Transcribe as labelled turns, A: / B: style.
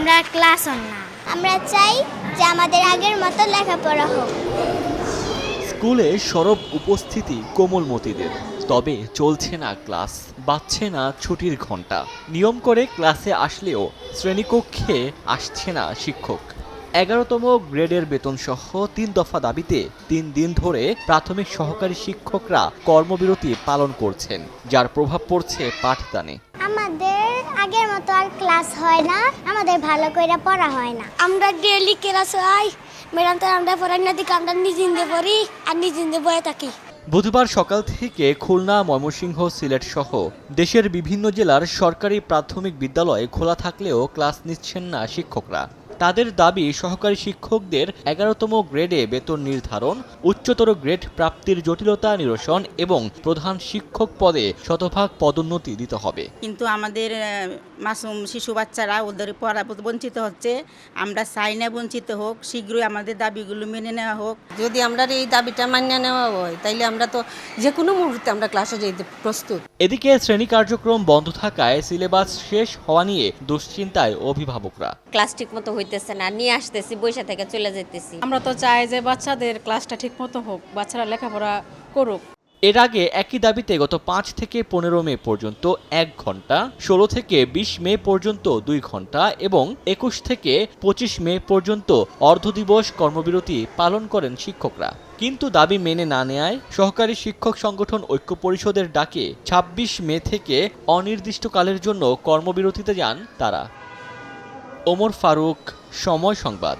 A: আমরা ক্লাস না,
B: আমরা চাই যে আমাদের আগের মতো লেখাপড়া হোক।
C: স্কুলে সরব উপস্থিতি কোমলমতিদের, তবে চলছে না ক্লাস, বাজছে না ছুটির ঘন্টা। নিয়ম করে ক্লাসে আসলেও শ্রেণীকক্ষে আসছে না শিক্ষক। 11তম গ্রেডের বেতনসহ 3 দফা দাবিতে 3 দিন ধরে প্রাথমিক সহকারী শিক্ষকরা কর্মবিরতি পালন করছেন, যার প্রভাব পড়ছে পাঠদানে।
B: আমাদের আগের মতো আর ক্লাস হয় না, আমাদের ভালো করে পড়া হয় না। আমরা ডেইলি ক্লাস হয়, ম্যাডাম তো আমরা পড়াই না দিকে আমরা নিজে পড়ি আর নিজে বয়ে থাকি।
C: বুধবার সকাল থেকে খুলনা, ময়মনসিংহ, সিলেট সহ দেশের বিভিন্ন জেলার সরকারি প্রাথমিক বিদ্যালয় খোলা থাকলেও ক্লাস নিচ্ছেন না শিক্ষকরা। তাদের দাবি সহকারী শিক্ষকদের 11তম গ্রেডে বেতন নির্ধারণ, উচ্চতর গ্রেড প্রাপ্তির জটিলতা নিরসন এবং প্রধান শিক্ষক পদে শতভাগ পদোন্নতি দিতে হবে।
D: কিন্তু আমাদের মাসুম শিশু বাচ্চারা ওদের পড়া বঞ্চিত হচ্ছে। আমরা চাই না বঞ্চিত হোক, শীঘ্রই আমাদের দাবিগুলো মেনে নেওয়া হোক।
E: যদি আমরা এই দাবিটা মানিয়ে নেওয়া হয় তাইলে আমরা তো যে কোনো মুহূর্তে আমরা ক্লাসে যেতে প্রস্তুত।
C: এদিকে শ্রেণী কার্যক্রম বন্ধ থাকায় সিলেবাস শেষ হওয়া নিয়ে দুশ্চিন্তায় অভিভাবকরা।
F: ক্লাস ঠিক মতো হইতেছে না, নিয়ে আসতেছি, বৈশা থেকে চলে যেতেছি।
G: আমরা তো চাই যে বাচ্চাদের ক্লাসটা ঠিক মতো হোক, বাচ্চারা লেখাপড়া করুক।
C: এর আগে একই দাবিতে গত 5 থেকে 15 মে পর্যন্ত 1 ঘন্টা, 16 থেকে 20 মে পর্যন্ত 2 ঘন্টা এবং 21 থেকে 25 মে পর্যন্ত অর্ধদিবস কর্মবিরতি পালন করেন শিক্ষকরা। কিন্তু দাবি মেনে না নেয়ায় সহকারী শিক্ষক সংগঠন ঐক্য পরিষদের ডাকে 26 মে থেকে অনির্দিষ্টকালের জন্য কর্মবিরতিতে যান তারা। ওমর ফারুক, সময় সংবাদ।